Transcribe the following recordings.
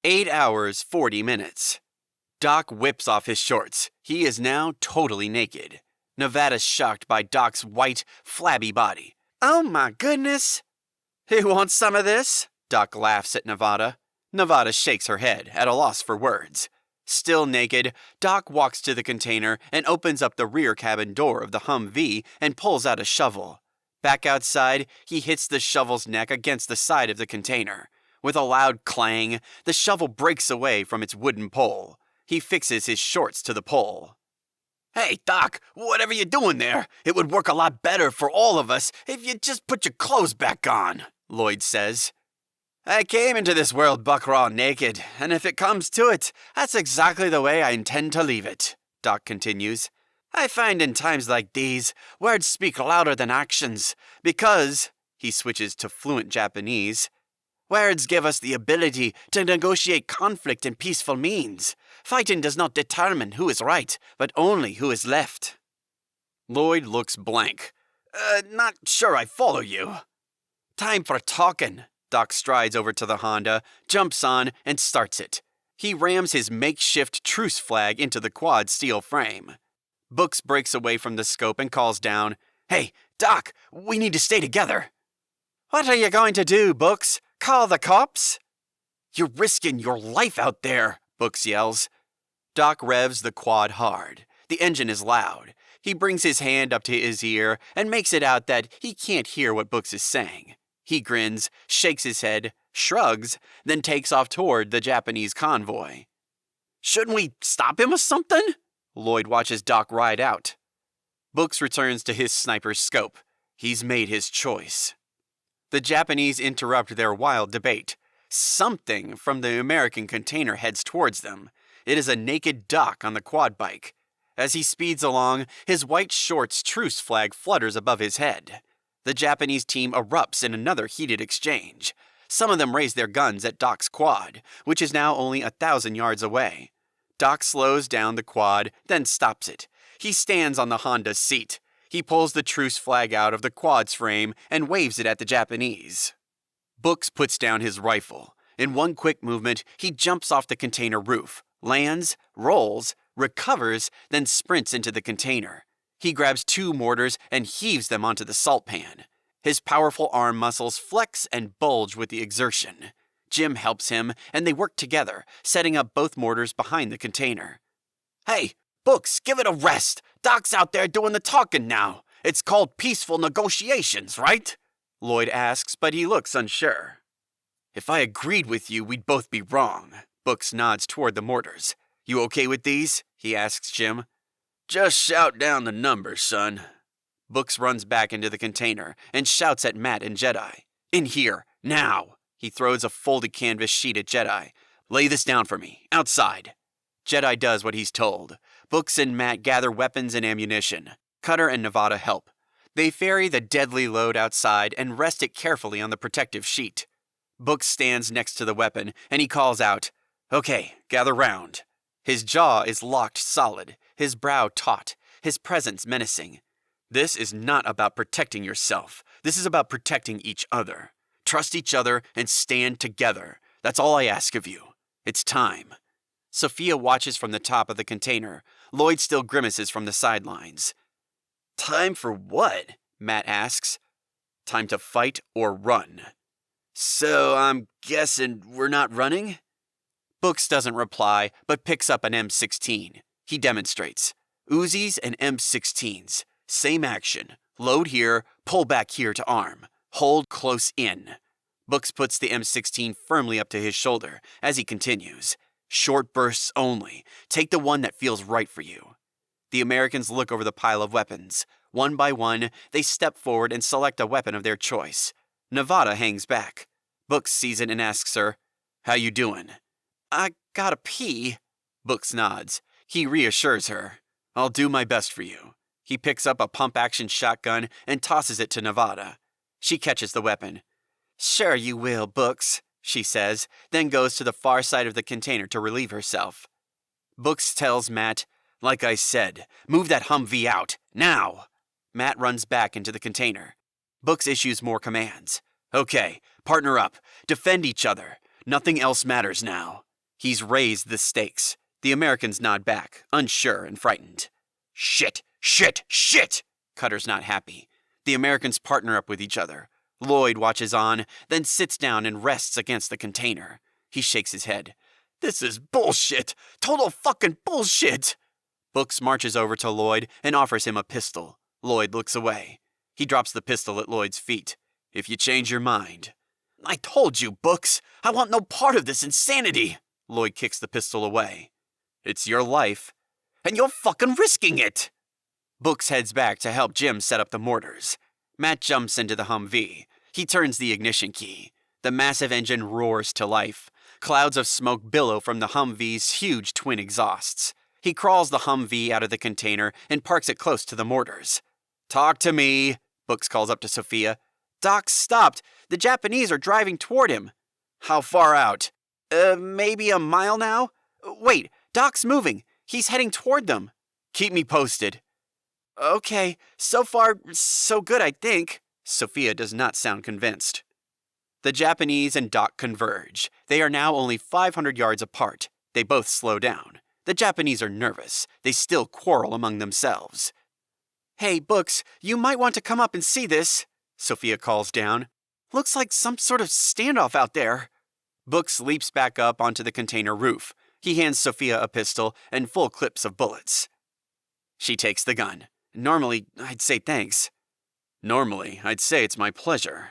8 hours, 40 minutes. Doc whips off his shorts. He is now totally naked. Nevada's shocked by Doc's white, flabby body. "Oh my goodness!" "You want some of this?" Doc laughs at Nevada. Nevada shakes her head, at a loss for words. Still naked, Doc walks to the container and opens up the rear cabin door of the Humvee and pulls out a shovel. Back outside, he hits the shovel's neck against the side of the container. With a loud clang, the shovel breaks away from its wooden pole. He fixes his shorts to the pole. "Hey, Doc, whatever you're doing there, it would work a lot better for all of us if you just put your clothes back on," Lloyd says. "I came into this world buck raw naked, and if it comes to it, that's exactly the way I intend to leave it," Doc continues. "I find in times like these, words speak louder than actions, because," he switches to fluent Japanese, "words give us the ability to negotiate conflict in peaceful means. Fighting does not determine who is right, but only who is left." Lloyd looks blank. Not sure I follow you." "Time for talking." Doc strides over to the Honda, jumps on, and starts it. He rams his makeshift truce flag into the quad steel frame. Books breaks away from the scope and calls down, "Hey, Doc, we need to stay together." "What are you going to do, Books? Call the cops?" "You're risking your life out there," Books yells. Doc revs the quad hard. The engine is loud. He brings his hand up to his ear and makes it out that he can't hear what Books is saying. He grins, shakes his head, shrugs, then takes off toward the Japanese convoy. "Shouldn't we stop him or something?" Lloyd watches Doc ride out. Books returns to his sniper's scope. He's made his choice. The Japanese interrupt their wild debate. Something from the American container heads towards them. It is a naked Doc on the quad bike. As he speeds along, his white shorts truce flag flutters above his head. The Japanese team erupts in another heated exchange. Some of them raise their guns at Doc's quad, which is now only 1,000 yards away. Doc slows down the quad, then stops it. He stands on the Honda's seat. He pulls the truce flag out of the quad's frame and waves it at the Japanese. Books puts down his rifle. In one quick movement, he jumps off the container roof, lands, rolls, recovers, then sprints into the container. He grabs 2 mortars and heaves them onto the salt pan. His powerful arm muscles flex and bulge with the exertion. Jim helps him, and they work together, setting up both mortars behind the container. "Hey, Books, give it a rest. Doc's out there doing the talking now. It's called peaceful negotiations, right?" Lloyd asks, but he looks unsure. "If I agreed with you, we'd both be wrong." Books nods toward the mortars. "You okay with these?" he asks Jim. "Just shout down the numbers, son." Books runs back into the container and shouts at Matt and Jedi. "In here, now!" He throws a folded canvas sheet at Jedi. "Lay this down for me, outside." Jedi does what he's told. Books and Matt gather weapons and ammunition. Cutter and Nevada help. They ferry the deadly load outside and rest it carefully on the protective sheet. Books stands next to the weapon, and he calls out, "Okay, gather round." His jaw is locked solid, his brow taut, his presence menacing. This is not about protecting yourself. This is about protecting each other. Trust each other and stand together. That's all I ask of you. It's time. Sophia watches from the top of the container. Lloyd still grimaces from the sidelines. "Time for what?" Matt asks. "Time to fight or run." "So I'm guessing we're not running?" Books doesn't reply, but picks up an M16. He demonstrates. Uzis and M16s. Same action. Load here, pull back here to arm. Hold close in. Books puts the M16 firmly up to his shoulder as he continues. "Short bursts only. Take the one that feels right for you." The Americans look over the pile of weapons. One by one, they step forward and select a weapon of their choice. Nevada hangs back. Books sees it and asks her, "How you doing?" "I gotta pee." Books nods. He reassures her. "I'll do my best for you." He picks up a pump-action shotgun and tosses it to Nevada. She catches the weapon. "Sure you will, Books," she says, then goes to the far side of the container to relieve herself. Books tells Matt, "Like I said, move that Humvee out, now!" Matt runs back into the container. Books issues more commands. "Okay, partner up. Defend each other. Nothing else matters now." He's raised the stakes. The Americans nod back, unsure and frightened. Shit! Shit! Shit! Cutter's not happy. The Americans partner up with each other. Lloyd watches on, then sits down and rests against the container. He shakes his head. This is bullshit! Total fucking bullshit! Books marches over to Lloyd and offers him a pistol. Lloyd looks away. He drops the pistol at Lloyd's feet. If you change your mind. I told you, Books! I want no part of this insanity! Lloyd kicks the pistol away. It's your life. And you're fucking risking it! Books heads back to help Jim set up the mortars. Matt jumps into the Humvee. He turns the ignition key. The massive engine roars to life. Clouds of smoke billow from the Humvee's huge twin exhausts. He crawls the Humvee out of the container and parks it close to the mortars. Talk to me, Books calls up to Sophia. Doc's stopped. The Japanese are driving toward him. How far out? Maybe a mile now? Wait, Doc's moving. He's heading toward them. Keep me posted. Okay, so far, so good, I think. Sophia does not sound convinced. The Japanese and Doc converge. They are now only 500 yards apart. They both slow down. The Japanese are nervous. They still quarrel among themselves. Hey, Books, you might want to come up and see this, Sophia calls down. Looks like some sort of standoff out there. Books leaps back up onto the container roof. He hands Sophia a pistol and full clips of bullets. She takes the gun. Normally, I'd say thanks. Normally, I'd say it's my pleasure.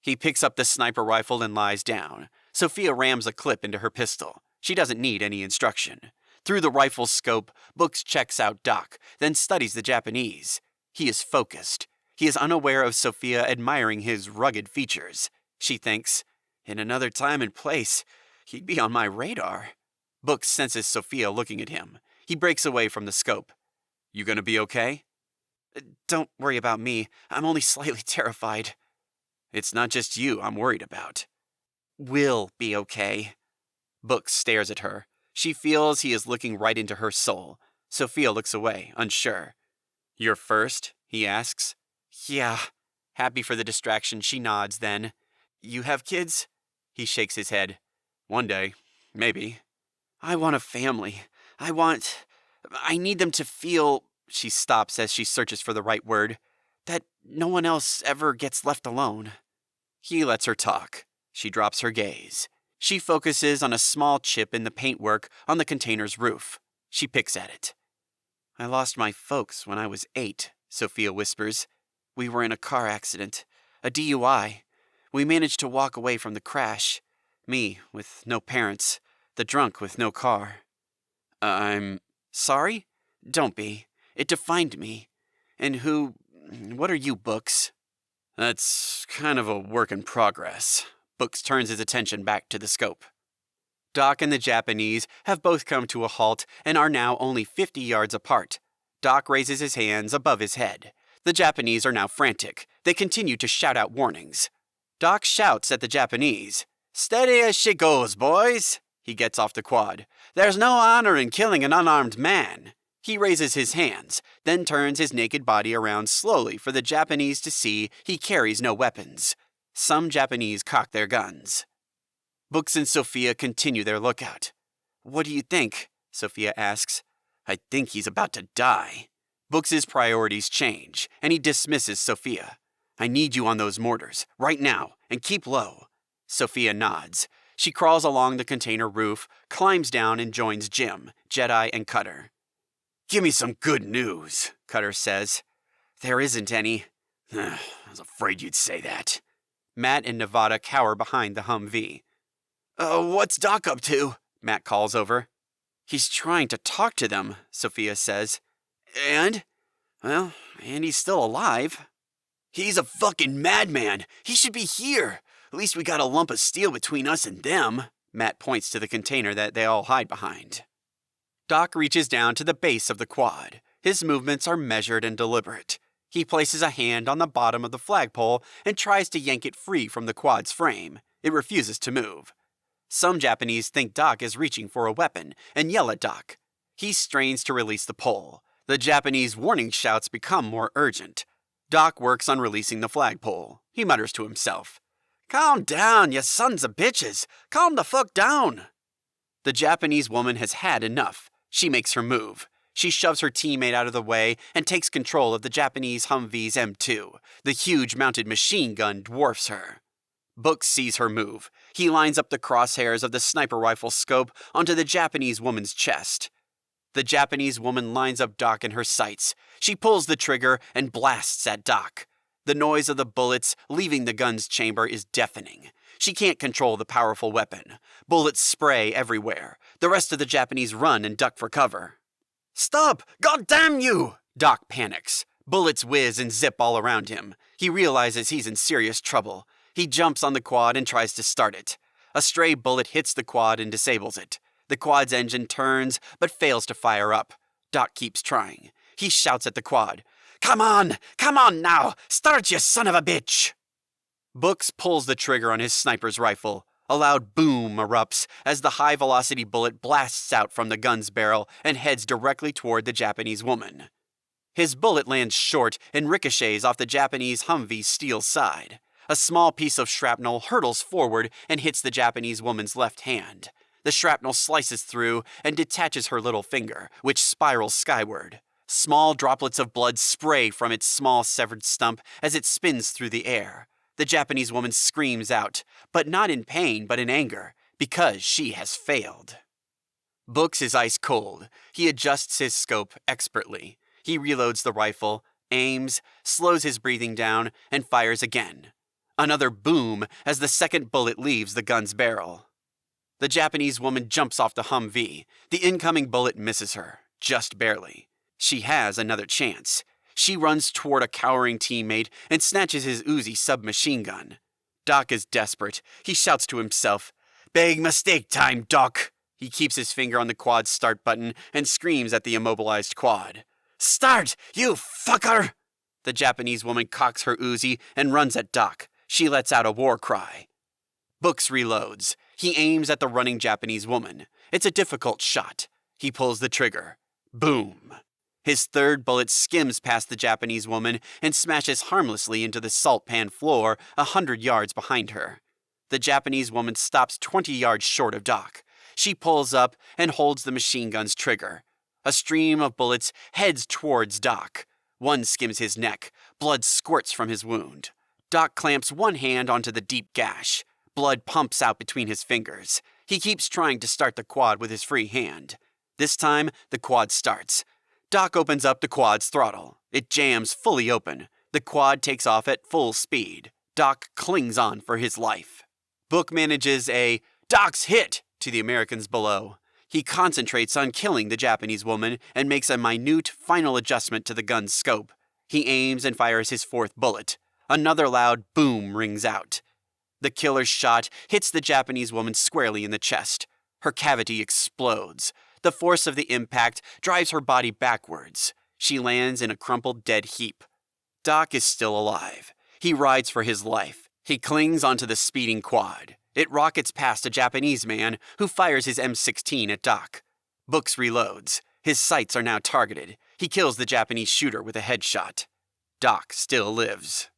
He picks up the sniper rifle and lies down. Sophia rams a clip into her pistol. She doesn't need any instruction. Through the rifle's scope, Books checks out Doc, then studies the Japanese. He is focused. He is unaware of Sophia admiring his rugged features. She thinks, in another time and place, he'd be on my radar. Books senses Sophia looking at him. He breaks away from the scope. You gonna be okay? Don't worry about me. I'm only slightly terrified. It's not just you I'm worried about. We'll be okay. Books stares at her. She feels he is looking right into her soul. Sophia looks away, unsure. You're first? He asks. Yeah. Happy for the distraction, she nods then. You have kids? He shakes his head. One day. Maybe. I want a family. I need them to feel... She stops as she searches for the right word. That no one else ever gets left alone. He lets her talk. She drops her gaze. She focuses on a small chip in the paintwork on the container's roof. She picks at it. I lost my folks when I was 8, Sophia whispers. We were in a car accident. A DUI. We managed to walk away from the crash. Me, with no parents. The drunk with no car. I'm... Sorry? Don't be. It defined me. And what are you, Books? That's kind of a work in progress. Books turns his attention back to the scope. Doc and the Japanese have both come to a halt and are now only 50 yards apart. Doc raises his hands above his head. The Japanese are now frantic. They continue to shout out warnings. Doc shouts at the Japanese. Steady as she goes, boys. He gets off the quad. There's no honor in killing an unarmed man. He raises his hands, then turns his naked body around slowly for the Japanese to see he carries no weapons. Some Japanese cock their guns. Books and Sophia continue their lookout. What do you think? Sophia asks. I think he's about to die. Books' priorities change, and he dismisses Sophia. I need you on those mortars, right now, and keep low. Sophia nods. She crawls along the container roof, climbs down, and joins Jim, Jedi, and Cutter. Give me some good news, Cutter says. There isn't any. I was afraid you'd say that. Matt and Nevada cower behind the Humvee. What's Doc up to? Matt calls over. He's trying to talk to them, Sophia says. And? Well, and he's still alive. He's a fucking madman. He should be here. At least we got a lump of steel between us and them. Matt points to the container that they all hide behind. Doc reaches down to the base of the quad. His movements are measured and deliberate. He places a hand on the bottom of the flagpole and tries to yank it free from the quad's frame. It refuses to move. Some Japanese think Doc is reaching for a weapon and yell at Doc. He strains to release the pole. The Japanese warning shouts become more urgent. Doc works on releasing the flagpole. He mutters to himself. Calm down, you sons of bitches. Calm the fuck down. The Japanese woman has had enough. She makes her move. She shoves her teammate out of the way and takes control of the Japanese Humvee's M2. The huge mounted machine gun dwarfs her. Book sees her move. He lines up the crosshairs of the sniper rifle scope onto the Japanese woman's chest. The Japanese woman lines up Doc in her sights. She pulls the trigger and blasts at Doc. The noise of the bullets leaving the gun's chamber is deafening. She can't control the powerful weapon. Bullets spray everywhere. The rest of the Japanese run and duck for cover. "Stop! God damn you!" Doc panics. Bullets whiz and zip all around him. He realizes he's in serious trouble. He jumps on the quad and tries to start it. A stray bullet hits the quad and disables it. The quad's engine turns, but fails to fire up. Doc keeps trying. He shouts at the quad, Come on now! Start, you son of a bitch!" Books pulls the trigger on his sniper's rifle. A loud boom erupts as the high-velocity bullet blasts out from the gun's barrel and heads directly toward the Japanese woman. His bullet lands short and ricochets off the Japanese Humvee's steel side. A small piece of shrapnel hurtles forward and hits the Japanese woman's left hand. The shrapnel slices through and detaches her little finger, which spirals skyward. Small droplets of blood spray from its small severed stump as it spins through the air. The Japanese woman screams out, but not in pain but in anger, because she has failed. Books is ice cold. He adjusts his scope expertly. He reloads the rifle, aims, slows his breathing down, and fires again. Another boom as the second bullet leaves the gun's barrel. The Japanese woman jumps off the Humvee. The incoming bullet misses her, just barely. She has another chance. She runs toward a cowering teammate and snatches his Uzi submachine gun. Doc is desperate. He shouts to himself, "Big mistake time, Doc!" He keeps his finger on the quad's start button and screams at the immobilized quad. "Start, you fucker!" The Japanese woman cocks her Uzi and runs at Doc. She lets out a war cry. Books reloads. He aims at the running Japanese woman. It's a difficult shot. He pulls the trigger. Boom! His third bullet skims past the Japanese woman and smashes harmlessly into the salt pan floor 100 yards behind her. The Japanese woman stops 20 yards short of Doc. She pulls up and holds the machine gun's trigger. A stream of bullets heads towards Doc. One skims his neck. Blood squirts from his wound. Doc clamps one hand onto the deep gash. Blood pumps out between his fingers. He keeps trying to start the quad with his free hand. This time, the quad starts. Doc opens up the quad's throttle. It jams fully open. The quad takes off at full speed. Doc clings on for his life. Book manages a "Doc's hit" to the Americans below. He concentrates on killing the Japanese woman and makes a minute final adjustment to the gun's scope. He aims and fires his fourth bullet. Another loud boom rings out. The killer's shot hits the Japanese woman squarely in the chest. Her cavity explodes. The force of the impact drives her body backwards. She lands in a crumpled dead heap. Doc is still alive. He rides for his life. He clings onto the speeding quad. It rockets past a Japanese man who fires his M16 at Doc. Books reloads. His sights are now targeted. He kills the Japanese shooter with a headshot. Doc still lives.